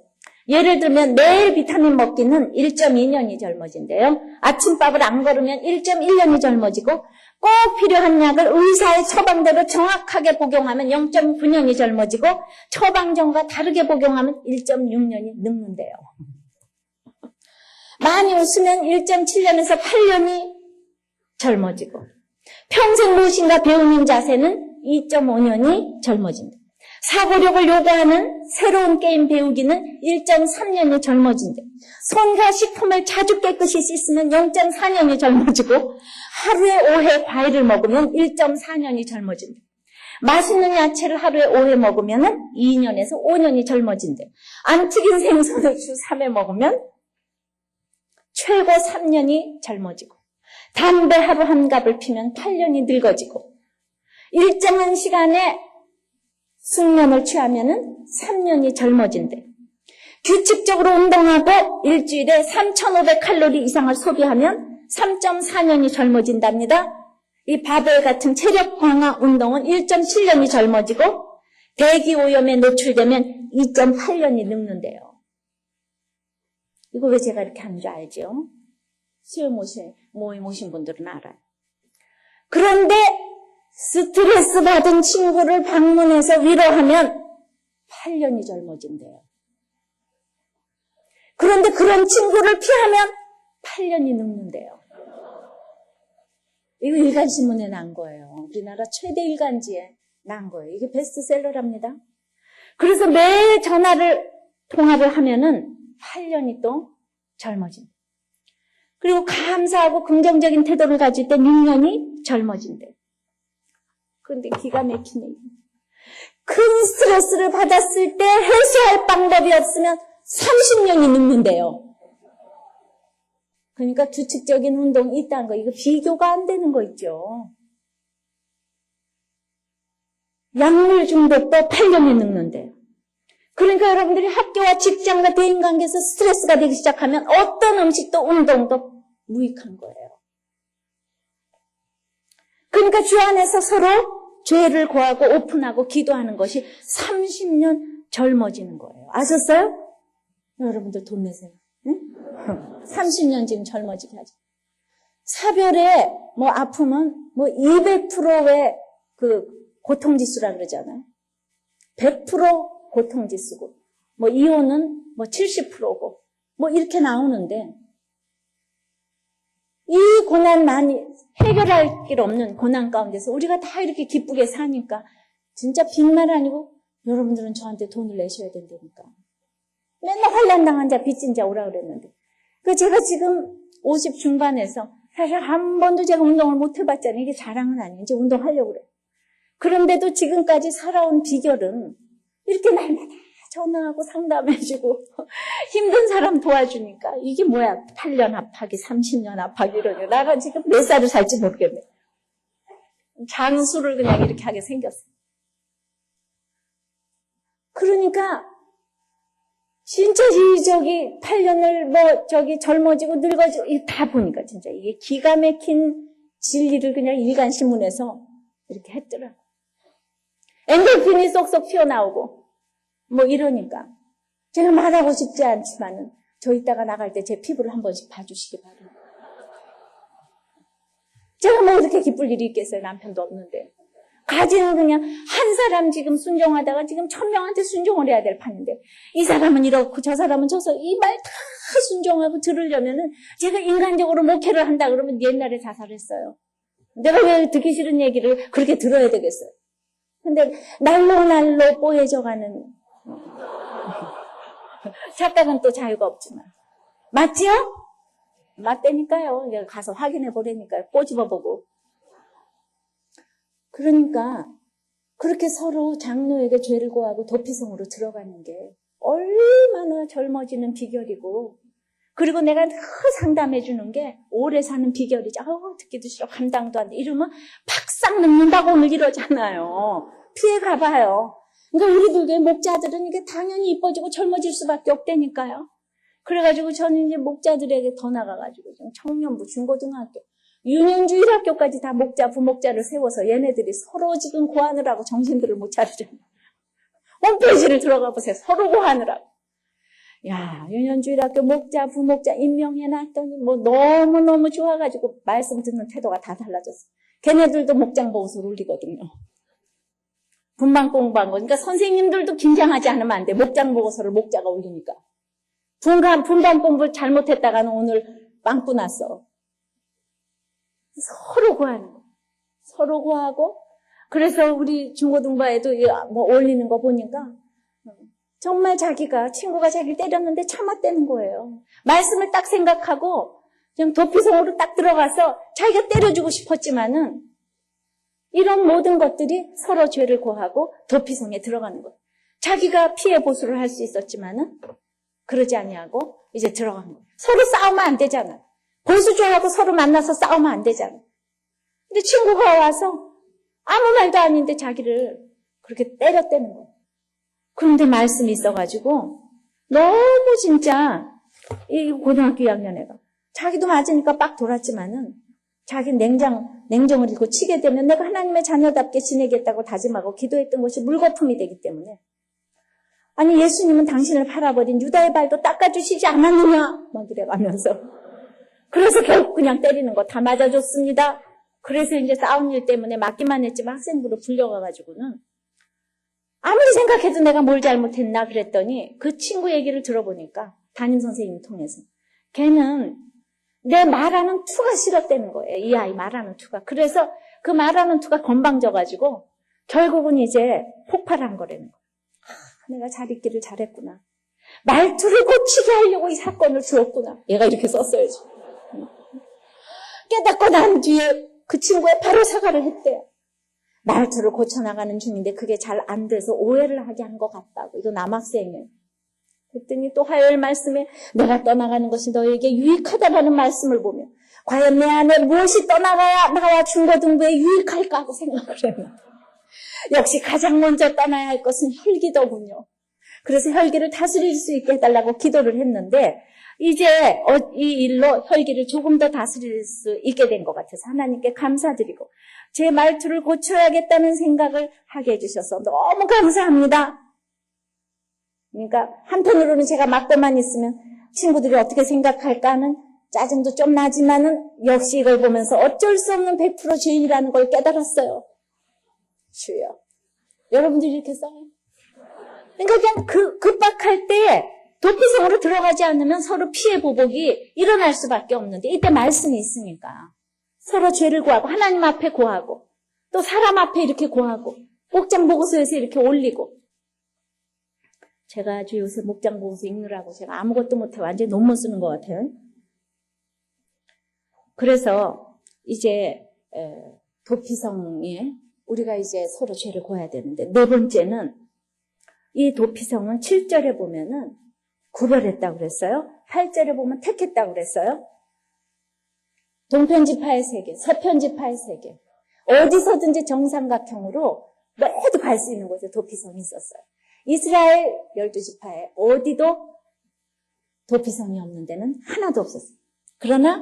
예를 들면 매일 비타민 먹기는 1.2년이 젊어진대요. 아침밥을 안 걸으면 1.1년이 젊어지고 꼭 필요한 약을 의사의 처방대로 정확하게 복용하면 0.9년이 젊어지고 처방전과 다르게 복용하면 1.6년이 늙는데요. 많이 웃으면 1.7년에서 8년이 젊어지고 평생 무엇인가 배우는 자세는 2.5년이 젊어진다. 사고력을 요구하는 새로운 게임 배우기는 1.3년이 젊어진다. 손과 식품을 자주 깨끗이 씻으면 0.4년이 젊어지고 하루에 5회 과일을 먹으면 1.4년이 젊어진다. 맛있는 야채를 하루에 5회 먹으면 2년에서 5년이 젊어진다. 안 튀긴 생선을 주 3회 먹으면 최고 3년이 젊어지고 담배 하루 한 갑을 피면 8년이 늙어지고 일정한 시간에 숙면을 취하면은 3년이 젊어진대. 규칙적으로 운동하고 일주일에 3,500칼로리 이상을 소비하면 3.4년이 젊어진답니다. 이 바벨 같은 체력 강화 운동은 1.7년이 젊어지고 대기 오염에 노출되면 2.8년이 늙는데요. 이거 왜 제가 이렇게 하는 줄 알죠? 모임 오신 분들은 알아요. 그런데 스트레스 받은 친구를 방문해서 위로하면 8년이 젊어진대요. 그런데 그런 친구를 피하면 8년이 늙는데요. 이거 일간신문에 난 거예요. 우리나라 최대 일간지에 난 거예요. 이게 베스트셀러랍니다. 그래서 매일 통화를 하면은 8년이 또 젊어진다. 그리고 감사하고 긍정적인 태도를 가질 때 6년이 젊어진대. 그런데 기가 막히네. 큰 스트레스를 받았을 때 해소할 방법이 없으면 30년이 늙는데요. 그러니까 규칙적인 운동이 있다는 거, 이거 비교가 안 되는 거 있죠. 약물 중독도 8년이 늙는데요. 그러니까 여러분들이 학교와 직장과 대인관계에서 스트레스가 되기 시작하면 어떤 음식도 운동도 무익한 거예요. 그러니까 주 안에서 서로 죄를 고하고 오픈하고 기도하는 것이 30년 젊어지는 거예요. 아셨어요? 여러분들 돈 내세요. 응? 30년 지금 젊어지게 하죠. 사별의 아픔은 200%의 그 고통지수라 그러잖아요. 100% 고통지수고, 이혼은 70%고, 이렇게 나오는데, 이 고난 많이 해결할 길 없는 고난 가운데서 우리가 다 이렇게 기쁘게 사니까, 진짜 빚만 아니고, 여러분들은 저한테 돈을 내셔야 된다니까. 맨날 환난당한 자, 빚진 자 오라 그랬는데. 제가 지금 50 중반에서 사실 한 번도 제가 운동을 못 해봤잖아요. 이게 자랑은 아니에요. 이제 운동하려고 그래요. 그런데도 지금까지 살아온 비결은 이렇게 날마다 전화하고 상담해주고 힘든 사람 도와주니까 이게 뭐야. 8년 압하기 30년 압하기 이러냐. 나가 지금 몇 살을 살지 모르겠네. 장수를 그냥 이렇게 하게 생겼어요. 그러니까 진짜 저기 8년을 젊어지고 늙어지고 다 보니까 진짜 이게 기가 막힌 진리를 그냥 일간신문에서 이렇게 했더라. 엔돌핀이 쏙쏙 튀어나오고 이러니까 제가 말하고 싶지 않지만은 저 이따가 나갈 때 제 피부를 한 번씩 봐주시기 바랍니다. 제가 어떻게 기쁠 일이 있겠어요. 남편도 없는데. 가지는 그냥 한 사람 지금 순종하다가 지금 1000명한테 순종을 해야 될 판인데 이 사람은 이렇고 저 사람은 저서 이 말 다 순종하고 들으려면은 제가 인간적으로 목회를 한다 그러면 옛날에 자살했어요. 내가 왜 듣기 싫은 얘기를 그렇게 들어야 되겠어요. 근데 날로 뽀얘져가는 착각은 또 자유가 없지만 맞지요? 맞다니까요. 가서 확인해 보라니까요. 꼬집어보고. 그러니까 그렇게 서로 장로에게 죄를 고하고 도피성으로 들어가는 게 얼마나 젊어지는 비결이고 그리고 내가 늘 상담해 주는 게 오래 사는 비결이죠. 듣기도 싫어. 감당도 안 돼. 이러면 팍싹 늙는다고 오늘 이러잖아요. 피해 가봐요. 그러니까 우리들의 목자들은 이게 당연히 이뻐지고 젊어질 수밖에 없다니까요. 그래가지고 저는 이제 목자들에게 더 나가가지고 청년부, 중고등학교, 유년주 1학교까지 다 목자, 부목자를 세워서 얘네들이 서로 지금 고하느라고 정신들을 못 차리잖아요. 홈페이지를 들어가 보세요. 서로 고하느라고. 야, 유년주 1학교 목자, 부목자 임명해놨더니 너무너무 좋아가지고 말씀 듣는 태도가 다 달라졌어. 걔네들도 목장 보고서를 올리거든요. 분반 공부한 거. 그러니까 선생님들도 긴장하지 않으면 안 돼. 목장 보고서를 목자가 올리니까. 분반 공부 잘못했다가는 오늘 빵꾸 났어. 서로 고하는 거. 서로 고하고. 그래서 우리 중고등부에도 올리는 거 보니까 정말 친구가 자기를 때렸는데 참았다는 거예요. 말씀을 딱 생각하고 그냥 도피성으로 딱 들어가서 자기가 때려주고 싶었지만은 이런 모든 것들이 서로 죄를 고하고 도피성에 들어가는 거예요. 자기가 피해 보수를 할 수 있었지만은 그러지 아니하고 이제 들어간 거예요. 서로 싸우면 안 되잖아요. 보수죄하고 서로 만나서 싸우면 안 되잖아요. 근데 친구가 와서 아무 말도 아닌데 자기를 그렇게 때렸다는 거예요. 그런데 말씀이 있어가지고 너무 진짜 이 고등학교 2학년 애가 자기도 맞으니까 빡 돌았지만은 자기 냉정을 잃고 치게 되면 내가 하나님의 자녀답게 지내겠다고 다짐하고 기도했던 것이 물거품이 되기 때문에 아니 예수님은 당신을 팔아버린 유다의 발도 닦아주시지 않았느냐 막 이래가면서 그래서 결국 그냥 때리는 거 다 맞아줬습니다. 그래서 이제 싸운 일 때문에 맞기만 했지만 학생부로 불려가가지고는 아무리 생각해도 내가 뭘 잘못했나 그랬더니 그 친구 얘기를 들어보니까 담임선생님을 통해서 걔는 내 말하는 투가 싫었다는 거예요. 이 아이 말하는 투가. 그래서 그 말하는 투가 건방져가지고 결국은 이제 폭발한 거라는 거예요. 내가 잘 있기를 잘했구나. 말투를 고치게 하려고 이 사건을 주었구나. 얘가 이렇게 썼어야지. 깨닫고 난 뒤에 그 친구가 바로 사과를 했대요. 말투를 고쳐나가는 중인데 그게 잘 안 돼서 오해를 하게 한 것 같다고. 이거 남학생이에요. 그랬더니 또 화요일 말씀에 내가 떠나가는 것이 너에게 유익하다라는 말씀을 보며 과연 내 안에 무엇이 떠나가야 나와 중고등부에 유익할까 하고 생각을 했나. 역시 가장 먼저 떠나야 할 것은 혈기더군요. 그래서 혈기를 다스릴 수 있게 해달라고 기도를 했는데 이제 이 일로 혈기를 조금 더 다스릴 수 있게 된 것 같아서 하나님께 감사드리고 제 말투를 고쳐야겠다는 생각을 하게 해주셔서 너무 감사합니다. 그러니까 한편으로는 제가 막고만 있으면 친구들이 어떻게 생각할까 하는 짜증도 좀 나지만은 역시 이걸 보면서 어쩔 수 없는 100% 죄인이라는 걸 깨달았어요. 주여. 여러분들이 이렇게 써요. 그러니까 그냥 급박할 때 도피성으로 들어가지 않으면 서로 피해 보복이 일어날 수밖에 없는데 이때 말씀이 있으니까 서로 죄를 고하고 하나님 앞에 고하고 또 사람 앞에 이렇게 고하고 목장 보고서에서 이렇게 올리고 제가 아주 요새 목장 보고서 읽느라고 제가 아무것도 못해 완전히 논문 쓰는 것 같아요. 그래서 이제 도피성에 우리가 이제 서로 죄를 고해야 되는데 네 번째는 이 도피성은 7절에 보면은 구별했다고 그랬어요. 8절에 보면 택했다고 그랬어요. 동편지파의 세계, 서편지파의 세계. 어디서든지 정삼각형으로 모두 갈 수 있는 곳에 도피성이 있었어요. 이스라엘 12지파에 어디도 도피성이 없는 데는 하나도 없었어요. 그러나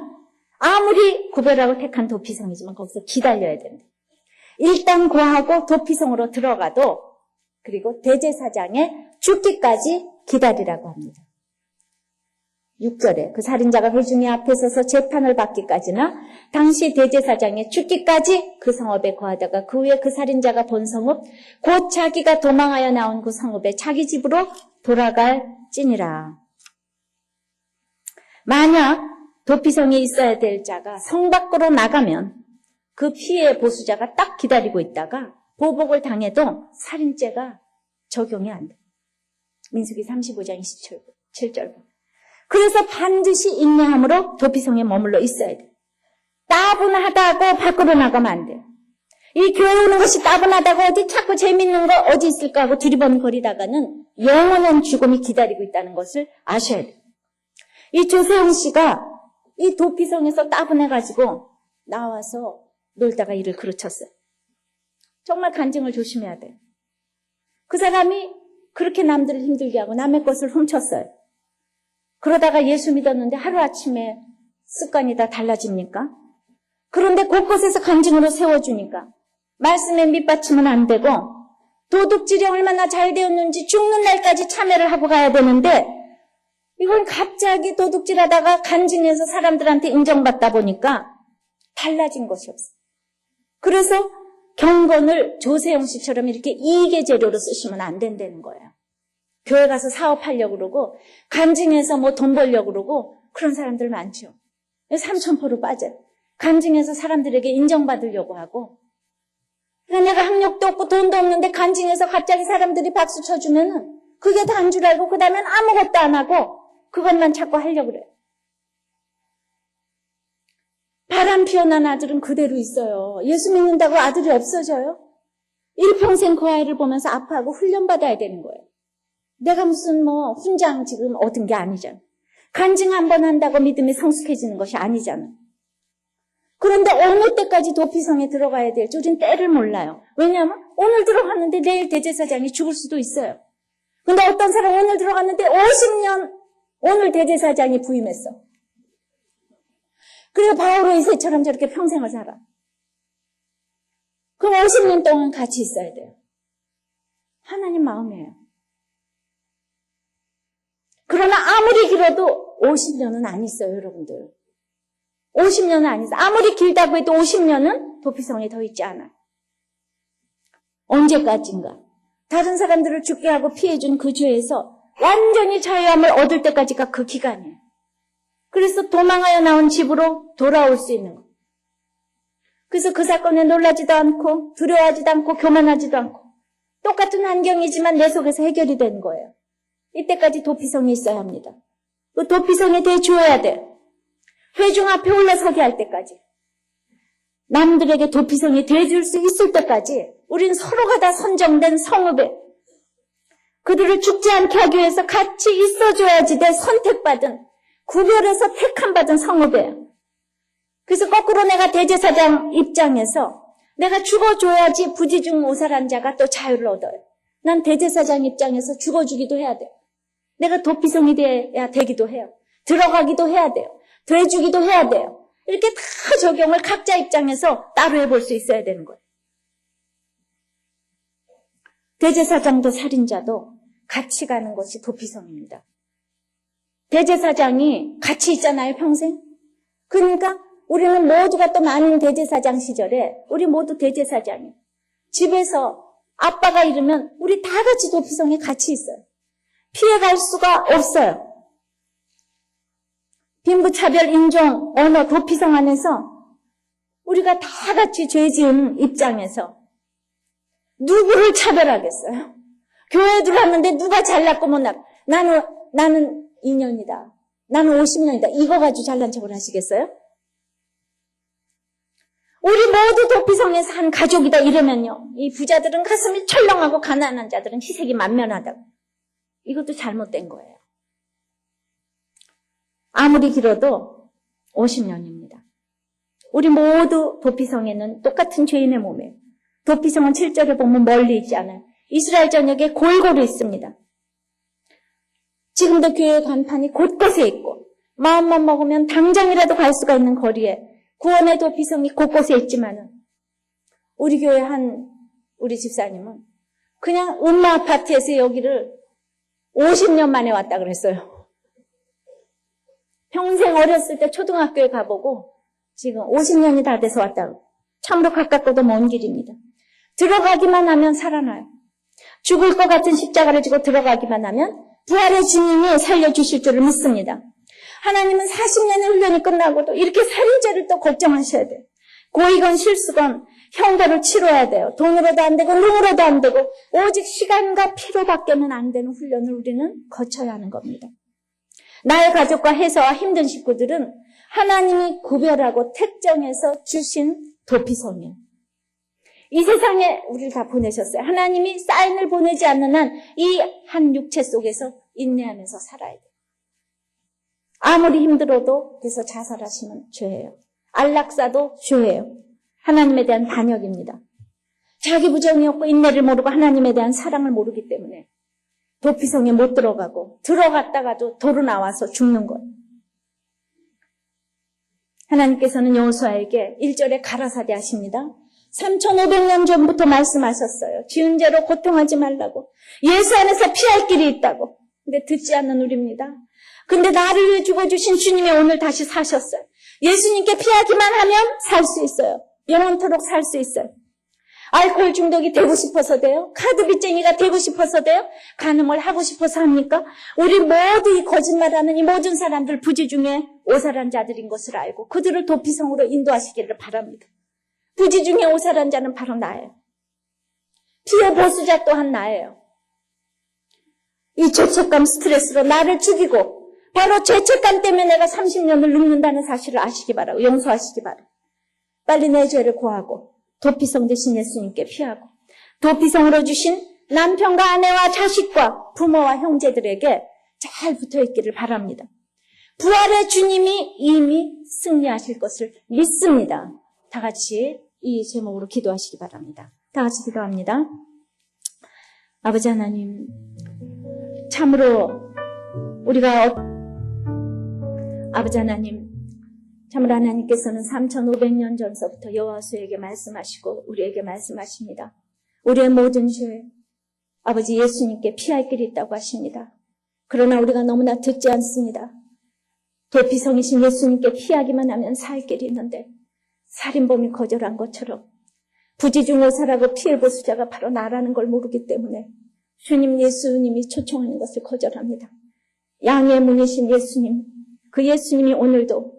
아무리 구별하고 택한 도피성이지만 거기서 기다려야 된다. 일단 고하고 도피성으로 들어가도 그리고 대제사장의 죽기까지 기다리라고 합니다. 6절에 그 살인자가 회중의 앞에 서서 재판을 받기까지나 당시 대제사장의 죽기까지 그 성읍에 거하다가 그 후에 그 살인자가 본 성읍 곧 자기가 도망하여 나온 그 성읍에 자기 집으로 돌아갈지니라. 만약 도피성에 있어야 될 자가 성 밖으로 나가면 그 피해 보수자가 딱 기다리고 있다가 보복을 당해도 살인죄가 적용이 안 돼. 민수기 35장 27절. 그래서 반드시 인내함으로 도피성에 머물러 있어야 돼. 따분하다고 밖으로 나가면 안 돼요. 이 교회 오는 것이 따분하다고 어디 자꾸 재밌는 거 어디 있을까 하고 두리번거리다가는 영원한 죽음이 기다리고 있다는 것을 아셔야 돼요. 이 조세영 씨가 이 도피성에서 따분해가지고 나와서 놀다가 이를 그르쳤어요. 정말 간증을 조심해야 돼요. 그 사람이 그렇게 남들을 힘들게 하고 남의 것을 훔쳤어요. 그러다가 예수 믿었는데 하루아침에 습관이 다 달라집니까? 그런데 곳곳에서 간증으로 세워주니까 말씀에 밑받침은 안 되고 도둑질이 얼마나 잘 되었는지 죽는 날까지 참여를 하고 가야 되는데 이건 갑자기 도둑질하다가 간증해서 사람들한테 인정받다 보니까 달라진 것이 없어요. 그래서 경건을 조세영 씨처럼 이렇게 이익의 재료로 쓰시면 안 된다는 거예요. 교회 가서 사업하려고 그러고 간증해서 뭐 돈 벌려고 그러고 그런 사람들 많죠. 삼천포로 빠져요. 간증해서 사람들에게 인정받으려고 하고 그러니까 내가 학력도 없고 돈도 없는데 간증해서 갑자기 사람들이 박수 쳐주면은 그게 다인 줄 알고 그 다음엔 아무것도 안 하고 그것만 자꾸 하려고 그래요. 바람 피어난 아들은 그대로 있어요. 예수 믿는다고 아들이 없어져요? 일평생 그 아이를 보면서 아파하고 훈련받아야 되는 거예요. 내가 무슨 뭐 훈장 지금 얻은 게 아니잖아. 간증 한 번 한다고 믿음이 성숙해지는 것이 아니잖아. 그런데 어느 때까지 도피성에 들어가야 될지 우린 때를 몰라요. 왜냐하면 오늘 들어갔는데 내일 대제사장이 죽을 수도 있어요. 근데 어떤 사람 오늘 들어갔는데 50년 오늘 대제사장이 부임했어. 그래서 바오로 2세처럼 저렇게 평생을 살아. 그럼 50년 동안 같이 있어야 돼요. 하나님 마음이에요. 그러나 아무리 길어도 50년은 안 있어요, 여러분들. 50년은 안 있어요. 아무리 길다고 해도 50년은 도피성에 더 있지 않아요. 언제까지인가? 다른 사람들을 죽게 하고 피해준 그 죄에서 완전히 자유함을 얻을 때까지가 그 기간이에요. 그래서 도망하여 나온 집으로 돌아올 수 있는 거. 그래서 그 사건에 놀라지도 않고 두려워하지도 않고 교만하지도 않고 똑같은 환경이지만 내 속에서 해결이 된 거예요. 이때까지 도피성이 있어야 합니다. 그 도피성에 대주어야 돼. 회중 앞에 올라서게 할 때까지. 남들에게 도피성이 돼줄 수 있을 때까지 우린 서로가 다 선정된 성읍에 그들을 죽지 않게 하기 위해서 같이 있어줘야지 내 선택받은 구별해서 택함받은 성읍이에요. 그래서 거꾸로 내가 대제사장 입장에서 내가 죽어줘야지 부지중 오살한 자가 또 자유를 얻어요. 난 대제사장 입장에서 죽어주기도 해야 돼요. 내가 도피성이 돼야 되기도 해요. 들어가기도 해야 돼요. 돼주기도 해야 돼요. 이렇게 다 적용을 각자 입장에서 따로 해볼 수 있어야 되는 거예요. 대제사장도 살인자도 같이 가는 것이 도피성입니다. 대제사장이 같이 있잖아요, 평생. 그러니까 우리는 모두가 또 많은 대제사장 시절에 우리 모두 대제사장이에요. 집에서 아빠가 이러면 우리 다 같이 도피성에 같이 있어요. 피해갈 수가 없어요. 빈부차별, 인종, 언어, 도피성 안에서 우리가 다 같이 죄 지은 입장에서 누구를 차별하겠어요? 교회 들어왔는데 누가 잘났고 못났고 나는 2년이다. 나는 50년이다. 이거 가지고 잘난 척을 하시겠어요? 우리 모두 도피성에서 한 가족이다 이러면요. 이 부자들은 가슴이 철렁하고 가난한 자들은 희색이 만면하다고. 이것도 잘못된 거예요. 아무리 길어도 50년입니다. 우리 모두 도피성에는 똑같은 죄인의 몸이에요. 도피성은 7절에 보면 멀리 있지 않아요. 이스라엘 전역에 골고루 있습니다. 지금도 교회 간판이 곳곳에 있고 마음만 먹으면 당장이라도 갈 수가 있는 거리에 구원의 도피성이 곳곳에 있지만은 우리 교회 우리 집사님은 그냥 음마 아파트에서 여기를 50년 만에 왔다 그랬어요. 평생 어렸을 때 초등학교에 가보고 지금 50년이 다 돼서 왔다고. 참으로 가깝고도 먼 길입니다. 들어가기만 하면 살아나요. 죽을 것 같은 십자가를 지고 들어가기만 하면 부활의 주님이 살려주실 줄을 믿습니다. 하나님은 40년의 훈련이 끝나고도 이렇게 살인죄를 또 걱정하셔야 돼요. 고의건 실수건 형벌을 치러야 돼요. 돈으로도 안 되고 눈으로도 안 되고 오직 시간과 피로밖에는 안 되는 훈련을 우리는 거쳐야 하는 겁니다. 나의 가족과 회사와 힘든 식구들은 하나님이 구별하고 택정해서 주신 도피성이에요. 이 세상에 우리를 다 보내셨어요. 하나님이 사인을 보내지 않는 한 이 한 육체 속에서 인내하면서 살아야 돼요. 아무리 힘들어도 그래서 자살하시면 죄예요. 안락사도 죄예요. 하나님에 대한 반역입니다. 자기 부정이 없고 인내를 모르고 하나님에 대한 사랑을 모르기 때문에 도피성에 못 들어가고 들어갔다가도 도로 나와서 죽는 거예요. 하나님께서는 여호수아에게 1절에 가라사대 하십니다. 3,500년 전부터 말씀하셨어요. 지은 죄로 고통하지 말라고. 예수 안에서 피할 길이 있다고. 근데 듣지 않는 우리입니다. 근데 나를 위해 죽어주신 주님이 오늘 다시 사셨어요. 예수님께 피하기만 하면 살 수 있어요. 영원토록 살 수 있어요. 알코올 중독이 되고 싶어서 돼요? 카드 빚쟁이가 되고 싶어서 돼요? 간음을 하고 싶어서 합니까? 우리 모두 이 거짓말하는 이 모든 사람들 부지 중에 오살한 자들인 것을 알고 그들을 도피성으로 인도하시기를 바랍니다. 부지 중에 오살한 자는 바로 나예요. 피해 보수자 또한 나예요. 이 죄책감 스트레스로 나를 죽이고 바로 죄책감 때문에 내가 30년을 눕는다는 사실을 아시기 바라고 용서하시기 바라고 빨리 내 죄를 고하고 도피성 되신 예수님께 피하고 도피성으로 주신 남편과 아내와 자식과 부모와 형제들에게 잘 붙어있기를 바랍니다. 부활의 주님이 이미 승리하실 것을 믿습니다. 다 같이 이 제목으로 기도하시기 바랍니다. 다 같이 기도합니다. 아버지 하나님, 참으로 아버지 하나님, 참으로 하나님께서는 3,500년 전서부터 여호수아에게 말씀하시고 우리에게 말씀하십니다. 우리의 모든 죄, 아버지 예수님께 피할 길이 있다고 하십니다. 그러나 우리가 너무나 듣지 않습니다. 도피성이신 예수님께 피하기만 하면 살 길이 있는데 살인범이 거절한 것처럼 부지중오사라고 피해보수자가 바로 나라는 걸 모르기 때문에 주님 예수님이 초청하는 것을 거절합니다. 양의 문이신 예수님, 그 예수님이 오늘도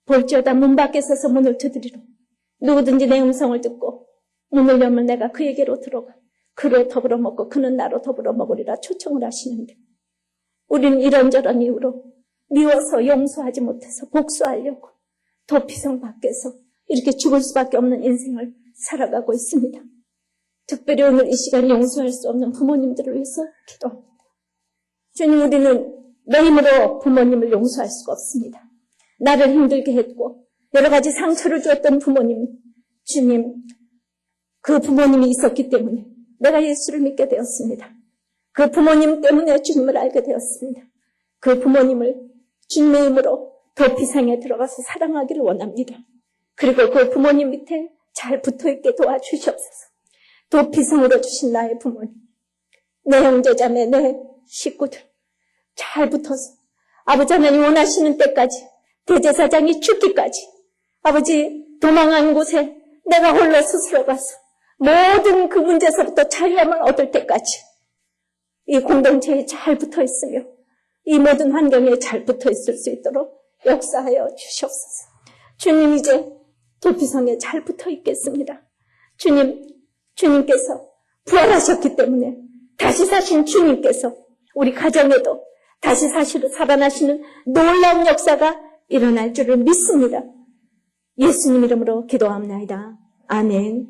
볼지어다 문 밖에 서서 문을 두드리러 누구든지 내 음성을 듣고 문을 열면 내가 그에게로 들어가 그로 더불어 먹고 그는 나로 더불어 먹으리라 초청을 하시는데 우리는 이런저런 이유로 미워서 용서하지 못해서 복수하려고 도피성 밖에서 이렇게 죽을 수밖에 없는 인생을 살아가고 있습니다. 특별히 오늘 이 시간 용서할 수 없는 부모님들을 위해서 기도합니다. 주님, 우리는 내 힘으로 부모님을 용서할 수가 없습니다. 나를 힘들게 했고 여러 가지 상처를 주었던 부모님, 주님, 그 부모님이 있었기 때문에 내가 예수를 믿게 되었습니다. 그 부모님 때문에 주님을 알게 되었습니다. 그 부모님을 주님의 힘으로 도피성에 들어가서 사랑하기를 원합니다. 그리고 그 부모님 밑에 잘 붙어있게 도와주시옵소서. 도피성으로 주신 나의 부모님, 내 형제자매, 내 식구들 잘 붙어서 아버지 하나님 원하시는 때까지 대제사장이 죽기까지 아버지 도망한 곳에 내가 홀로 스스로 가서 모든 그 문제에서부터 자유함을 얻을 때까지 이 공동체에 잘 붙어있으며 이 모든 환경에 잘 붙어있을 수 있도록 역사하여 주시옵소서. 주님, 이제 도피성에 잘 붙어있겠습니다. 주님께서 부활하셨기 때문에 다시 사신 주님께서 우리 가정에도 다시 살아나시는 놀라운 역사가 일어날 줄을 믿습니다. 예수님 이름으로 기도합니다. 아멘.